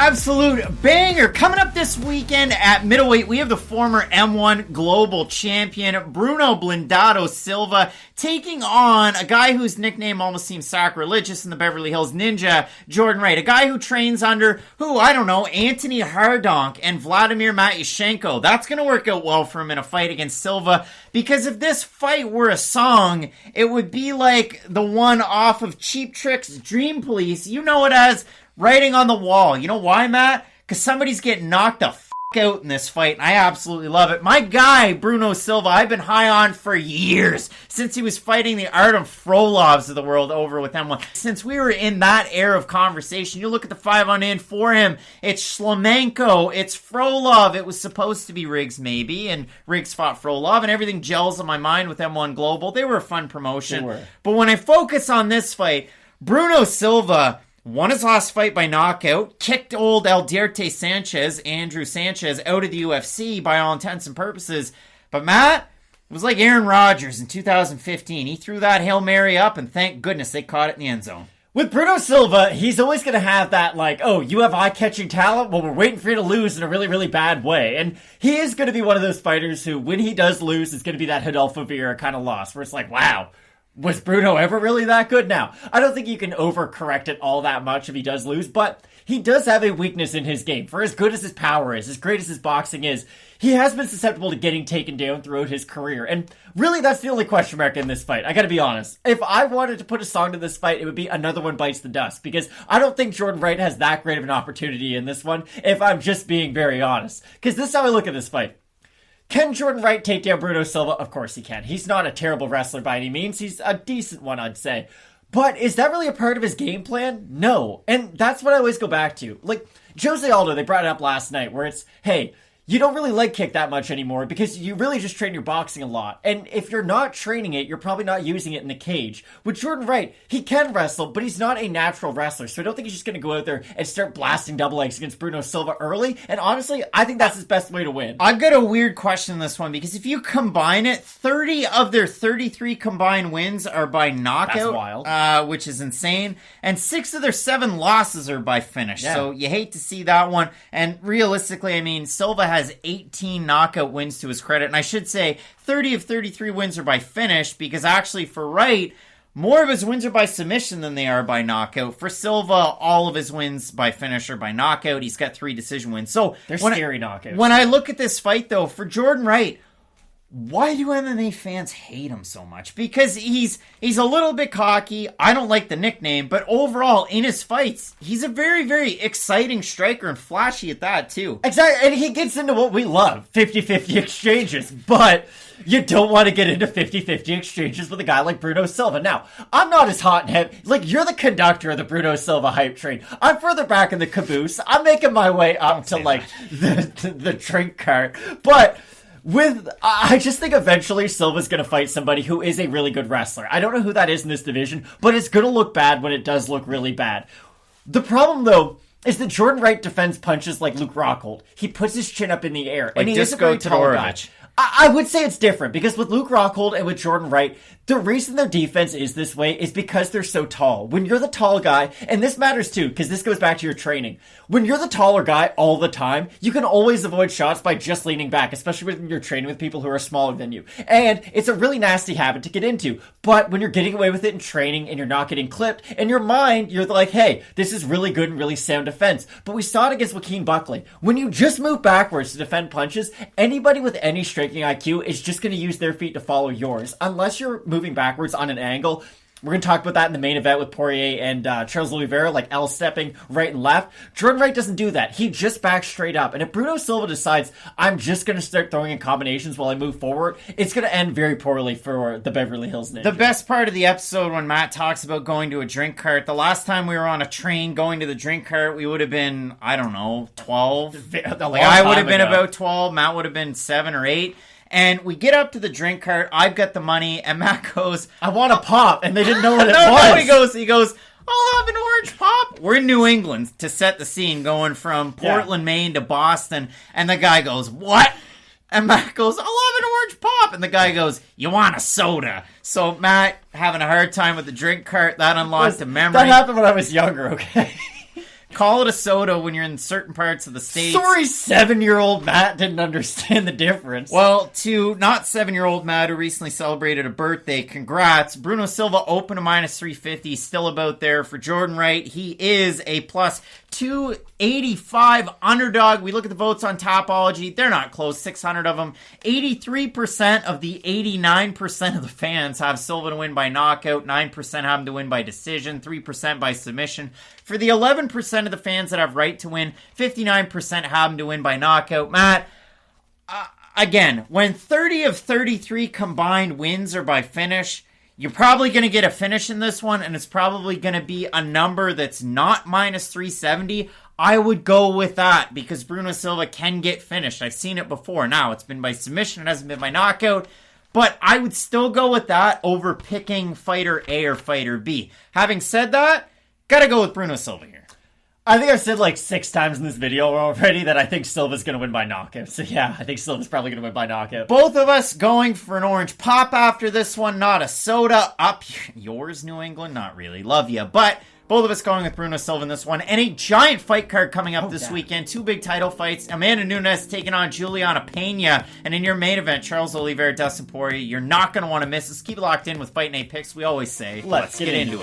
absolute banger. Coming up this weekend at middleweight, we have the former M1 global champion, Bruno Blindado Silva, taking on a guy whose nickname almost seems sacrilegious in the Beverly Hills Ninja, Jordan Wright. A guy who trains under, Anthony Hardonk and Vladimir Matyushenko. That's going to work out well for him in a fight against Silva, because if this fight were a song, it would be like the one off of Cheap Trick's Dream Police. You know it as Writing on the Wall. You know why, Matt? Because somebody's getting knocked the f*** out in this fight, and I absolutely love it. My guy, Bruno Silva, I've been high on for years, since he was fighting the Artem Frolovs of the world over with M1. Since we were in that era of conversation, you look at the 5-on-in for him, it's Shlemenko, it's Frolov, it was supposed to be Riggs maybe, and Riggs fought Frolov, and everything gels in my mind with M1 Global. They were a fun promotion. But when I focus on this fight, Bruno Silva won his last fight by knockout, kicked old Alderte Sanchez, Andrew Sanchez, out of the UFC by all intents and purposes. But Matt, it was like Aaron Rodgers in 2015. He threw that Hail Mary up, and thank goodness they caught it in the end zone. With Bruno Silva, he's always going to have that, you have eye-catching talent? Well, we're waiting for you to lose in a really, really bad way. And he is going to be one of those fighters who, when he does lose, it's going to be that Rodolfo Vieira kind of loss, where it's like, wow, was Bruno ever really that good? Now, I don't think you can overcorrect it all that much if he does lose, but he does have a weakness in his game. For as good as his power is, as great as his boxing is, he has been susceptible to getting taken down throughout his career. And really, that's the only question mark in this fight. I gotta be honest. If I wanted to put a song to this fight, it would be Another One Bites the Dust, because I don't think Jordan Wright has that great of an opportunity in this one, if I'm just being very honest. Because this is how I look at this fight. Can Jordan Wright take down Bruno Silva? Of course he can. He's not a terrible wrestler by any means. He's a decent one, I'd say. But is that really a part of his game plan? No. And that's what I always go back to. Like, Jose Aldo, they brought it up last night, where it's, hey, you don't really leg kick that much anymore because you really just train your boxing a lot. And if you're not training it, you're probably not using it in the cage. With Jordan Wright, he can wrestle, but he's not a natural wrestler. So I don't think he's just going to go out there and start blasting double legs against Bruno Silva early. And honestly, I think that's his best way to win. I've got a weird question in this one, because if you combine it, 30 of their 33 combined wins are by knockout. That's wild. Which is insane. And 6 of their 7 losses are by finish. Yeah. So you hate to see that one. And realistically, I mean, Silva has 18 knockout wins to his credit. And I should say 30 of 33 wins are by finish, because actually for Wright, more of his wins are by submission than they are by knockout. For Silva, all of his wins by finish are by knockout. He's got 3 decision wins. So they're scary knockouts. When I look at this fight, though, for Jordan Wright, why do MMA fans hate him so much? Because he's a little bit cocky. I don't like the nickname, but overall, in his fights, he's a very, very exciting striker, and flashy at that, too. Exactly, and he gets into what we love, 50-50 exchanges, but you don't want to get into 50-50 exchanges with a guy like Bruno Silva. Now, I'm not as hot and heavy. Like, you're the conductor of the Bruno Silva hype train. I'm further back in the caboose. I'm making my way up to, the drink cart. But I just think eventually Silva's going to fight somebody who is a really good wrestler. I don't know who that is in this division, but it's going to look bad when it does look really bad. The problem, though, is that Jordan Wright defends punches like Luke Rockhold. He puts his chin up in the air, and he is a very tall guy. I would say it's different, because with Luke Rockhold and with Jordan Wright, the reason their defense is this way is because they're so tall. When you're the tall guy, and this matters too, because this goes back to your training. When you're the taller guy all the time, you can always avoid shots by just leaning back, especially when you're training with people who are smaller than you. And it's a really nasty habit to get into. But when you're getting away with it in training and you're not getting clipped, in your mind, you're like, hey, this is really good and really sound defense. But we saw it against Joaquin Buckley. When you just move backwards to defend punches, anybody with any striking IQ is just going to use their feet to follow yours. Unless you're moving backwards on an angle. We're going to talk about that in the main event with Poirier and Charles Oliveira, like L-stepping right and left. Jordan Wright doesn't do that. He just backs straight up. And if Bruno Silva decides, I'm just going to start throwing in combinations while I move forward, it's going to end very poorly for the Beverly Hills Ninja. The best part of the episode when Matt talks about going to a drink cart, the last time we were on a train going to the drink cart, we would have been, 12. I would have been about 12. Matt would have been 7 or 8. And we get up to the drink cart. I've got the money, and Matt goes, I want a pop, and they didn't know what it was. He goes, I'll have an orange pop. We're in New England to set the scene, going from Portland, Maine to Boston. And the guy goes, what? And Matt goes, I'll have an orange pop. And the guy goes, you want a soda? So Matt having a hard time with the drink cart. That unlocked a memory. That happened when I was younger, okay? call it a soda when you're in certain parts of the States. Sorry, 7-year-old Matt didn't understand the difference. Well, to not 7-year-old Matt, who recently celebrated a birthday, congrats. Bruno Silva open to minus 350, still about there for Jordan Wright. He is a plus 285 underdog. We look at the votes on Topology. They're not close, 600 of them. 83% of the 89% of the fans have Silva to win by knockout. 9% have him to win by decision. 3% by submission. For the 11% of the fans that have Wright to win, 59% have him to win by knockout. Matt, again, when 30 of 33 combined wins are by finish, you're probably going to get a finish in this one, and it's probably going to be a number that's not minus 370. I would go with that because Bruno Silva can get finished. I've seen it before. Now, it's been by submission. It hasn't been by knockout. But I would still go with that over picking fighter A or fighter B. Having said that, got to go with Bruno Silva here. I think I've said like 6 times in this video already that I think Silva's going to win by knockout. So yeah, I think Silva's probably going to win by knockout. Both of us going for an orange pop after this one, not a soda. Up yours, New England? Not really. Love you. But both of us going with Bruno Silva in this one. And a giant fight card coming up this weekend. 2 big title fights. Amanda Nunes taking on Juliana Pena. And in your main event, Charles Oliveira, Dustin Poirier. You're not going to want to miss this. Keep it locked in with Fight Night Picks. We always say, let's get into it.